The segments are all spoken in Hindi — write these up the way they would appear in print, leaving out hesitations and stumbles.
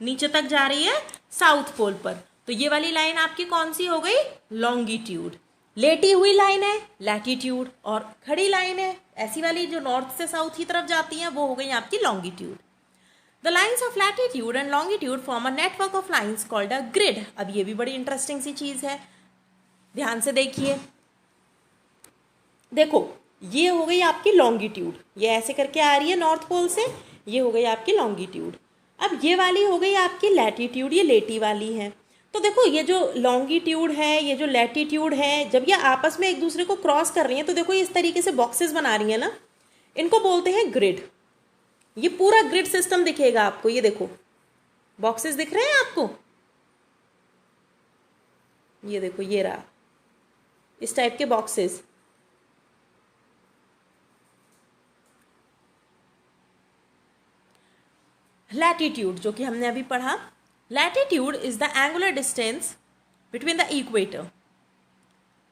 नीचे तक जा रही है साउथ पोल पर। तो ये वाली लाइन आपकी कौन सी हो गई, लॉन्गिट्यूड। लेटी हुई लाइन है लैटिट्यूड, और खड़ी लाइन है ऐसी वाली जो नॉर्थ से साउथ की तरफ जाती है वो हो गई आपकी longitude. The lines of latitude and longitude form a network of lines called a grid. अब ये भी बड़ी इंटरेस्टिंग सी चीज है, ध्यान से देखिए। देखो ये हो गई आपकी लॉन्गिट्यूड, ये ऐसे करके आ रही है नॉर्थ पोल से, ये हो गई आपकी लॉन्गिट्यूड। अब ये वाली हो गई आपकी लैटिट्यूड, ये लेटी वाली है। तो देखो ये जो लॉन्गिट्यूड है, ये जो लैटिट्यूड है, जब ये आपस में एक दूसरे को क्रॉस कर रही हैं तो देखो ये इस तरीके से बॉक्सेस बना रही है ना, इनको बोलते हैं ग्रिड। ये पूरा ग्रिड सिस्टम दिखेगा आपको, ये देखो बॉक्सेस दिख रहे हैं आपको, ये देखो ये रहा इस टाइप के बॉक्सेस। लैटिट्यूड जो कि हमने अभी पढ़ा, latitude is the angular distance between the equator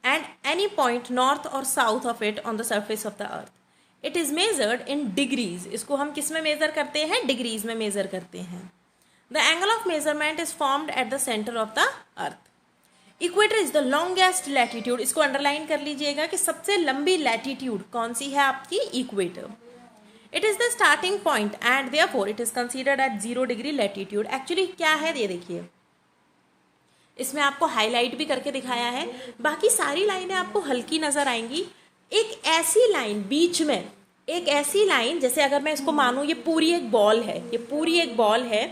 and any point north और south of it on the surface of the earth. It is measured in degrees. इसको हम किस में मेजर करते हैं, डिग्रीज में मेजर करते हैं। The angle of measurement is formed at the centre of the earth. Equator is the longest latitude. इसको अंडरलाइन कर लीजिएगा कि सबसे लंबी लैटिट्यूड कौन सी है आपकी, equator. It is the starting point and therefore it is considered at 0 degree latitude. Actually क्या है ये देखिए, इसमें आपको हाईलाइट भी करके दिखाया है, बाकी सारी लाइनें आपको हल्की नजर आएंगी। एक ऐसी लाइन बीच में, एक ऐसी लाइन जैसे अगर मैं इसको मानूं ये पूरी एक बॉल है, ये पूरी एक बॉल है,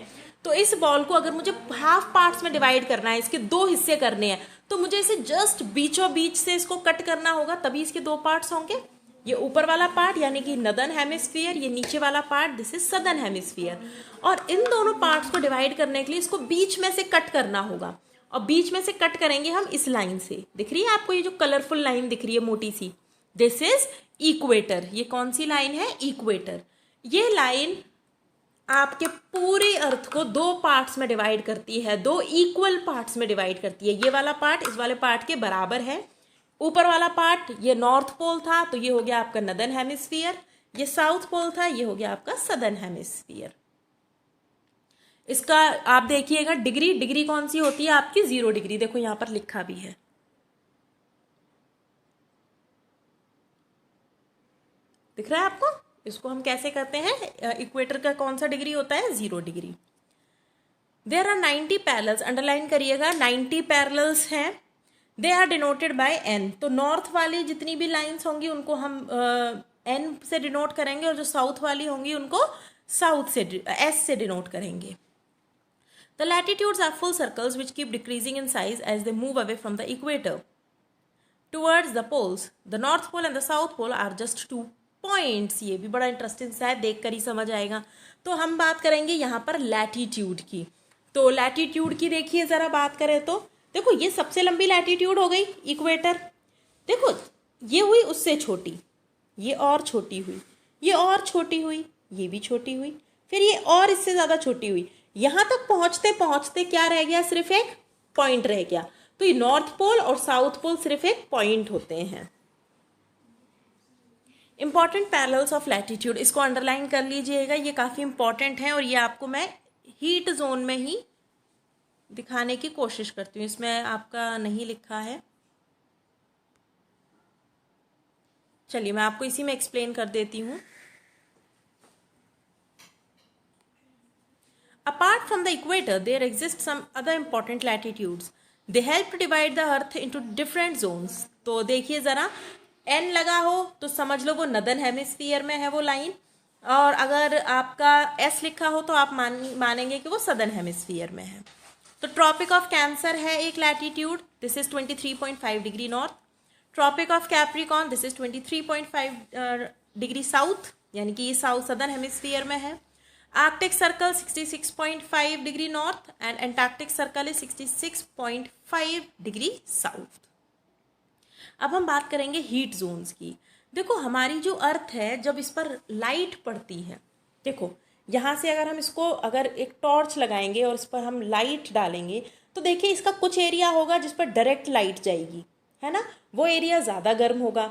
तो इस बॉल को अगर मुझे हाफ पार्ट्स में डिवाइड करना है, इसके 2 हिस्से करने हैं, तो मुझे इसे जस्ट बीचों बीच से इसको कट करना होगा, तभी इसके 2 पार्ट्स होंगे। ये ऊपर वाला पार्ट यानी कि नदर्न हेमिस्फीयर, ये नीचे वाला part this is southern hemisphere. और इन दोनों पार्ट्स को डिवाइड करने के लिए इसको बीच में से कट करना होगा, और बीच में से कट करेंगे हम इस लाइन से। दिख रही है आपको ये जो कलरफुल लाइन दिख रही है मोटी सी, दिस इज इक्वेटर। ये कौन सी लाइन है, इक्वेटर। ये लाइन आपके पूरे अर्थ को 2 पार्ट्स में डिवाइड करती है, 2 इक्वल पार्ट्स में डिवाइड करती है। ये वाला पार्ट इस वाले पार्ट के बराबर है। ऊपर वाला पार्ट ये नॉर्थ पोल था तो ये हो गया आपका नदर्न हेमिस्फीयर, ये साउथ पोल था ये हो गया आपका सदर्न हेमिस्फीयर। इसका आप देखिएगा डिग्री, डिग्री कौन सी होती है आपकी, 0 डिग्री। देखो यहां पर लिखा भी है, दिख रहा है आपको। इसको हम कैसे करते हैं, इक्वेटर का कौन सा डिग्री होता है, 0 degree. There are 90 parallels, underline करिएगा 90 पैरेलल्स हैं। They are denoted by N. तो नॉर्थ वाली जितनी भी लाइंस होंगी उनको हम एन से डिनोट करेंगे, और जो साउथ वाली होंगी उनको साउथ से एस से डिनोट करेंगे। The latitudes are full circles which keep decreasing in size as they move away from the equator towards the poles. The north pole and the south pole are just 2 points. ये भी बड़ा इंटरेस्टिंग सा है, देख कर ही समझ आएगा। तो हम बात करेंगे यहाँ पर लैटिट्यूड की। तो लैटिट्यूड की देखिए जरा बात करें तो देखो ये सबसे लंबी लैटिट्यूड हो गई इक्वेटर। देखो ये हुई उससे छोटी, ये और छोटी हुई, ये और छोटी हुई, ये भी छोटी हुई, फिर ये और इससे ज्यादा छोटी हुई। यहां तक पहुंचते पहुंचते क्या रह गया, सिर्फ एक पॉइंट रह गया। तो ये नॉर्थ पोल और साउथ पोल सिर्फ एक पॉइंट होते हैं। इंपॉर्टेंट पैरेलल्स ऑफ लैटिट्यूड, इसको अंडरलाइन कर लीजिएगा, ये काफी इंपॉर्टेंट है और ये आपको मैं हीट जोन में ही दिखाने की कोशिश करती हूँ। इसमें आपका नहीं लिखा है, चलिए मैं आपको इसी में एक्सप्लेन कर देती हूँ। Apart from the equator, there exist some other important latitudes. They help to divide the earth into different zones. तो देखिए जरा, N लगा हो तो समझ लो वो नदर्न हेमिस्फीयर में है वो लाइन, और अगर आपका S लिखा हो तो आप मानेंगे कि वो सदर्न हेमिस्फीयर में है। तो ट्रॉपिक ऑफ कैंसर है एक latitude, this is 23.5 degree north. Tropic of Capricorn, this is 23.5 degree south, यानी कि ये साउथ सदर्न हेमिस्फीयर में है। Arctic circle 66.5 degree north and Antarctic circle is 66.5 degree south. अब हम बात करेंगे हीट जोन्स की। देखो हमारी जो अर्थ है, जब इस पर लाइट पड़ती है, देखो यहाँ से अगर हम इसको अगर एक टॉर्च लगाएंगे और इस पर हम लाइट डालेंगे तो देखिए इसका कुछ एरिया होगा जिस पर डायरेक्ट लाइट जाएगी, है ना, वो एरिया ज़्यादा गर्म होगा।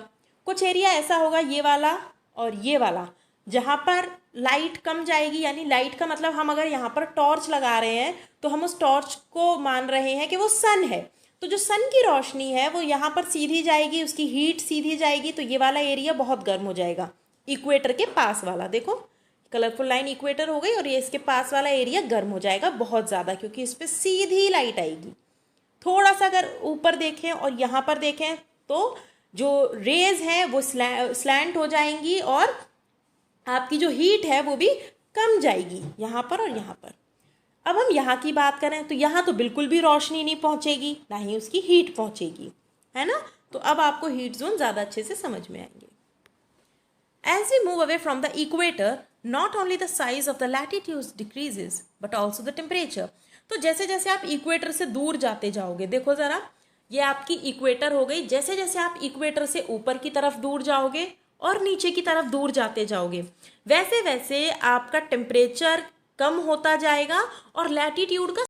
कुछ एरिया ऐसा होगा ये वाला और ये वाला, जहाँ पर लाइट कम जाएगी, यानी लाइट का मतलब हम अगर यहाँ पर टॉर्च लगा रहे हैं तो हम उस टॉर्च को मान रहे हैं कि वो सन है, तो जो सन की रोशनी है वो यहाँ पर सीधी जाएगी, उसकी हीट सीधी जाएगी, तो ये वाला एरिया बहुत गर्म हो जाएगा। इक्वेटर के पास वाला, देखो कलरफुल लाइन इक्वेटर हो गई, और ये इसके पास वाला एरिया गर्म हो जाएगा बहुत ज़्यादा, क्योंकि इस पर सीधी लाइट आएगी। थोड़ा सा अगर ऊपर देखें और यहाँ पर देखें तो जो रेज हैं वो स्लैंट हो जाएंगी, और आपकी जो हीट है वो भी कम जाएगी यहाँ पर और यहाँ पर। अब हम यहाँ की बात करें तो यहाँ तो बिल्कुल भी रोशनी नहीं पहुँचेगी, ना ही उसकी हीट पहुँचेगी, है ना। तो अब आपको हीट जोन ज़्यादा अच्छे से समझ में आएंगे। As we move away from the equator, not only the size of the latitudes decreases, but also the temperature. तो जैसे जैसे आप इक्वेटर से दूर जाते जाओगे, देखो ज़रा, ये आपकी इक्वेटर हो गई, जैसे जैसे आप इक्वेटर से ऊपर की तरफ दूर जाओगे और नीचे की तरफ दूर जाते जाओगे, वैसे वैसे आपका टेम्परेचर कम होता जाएगा और लैटिट्यूड का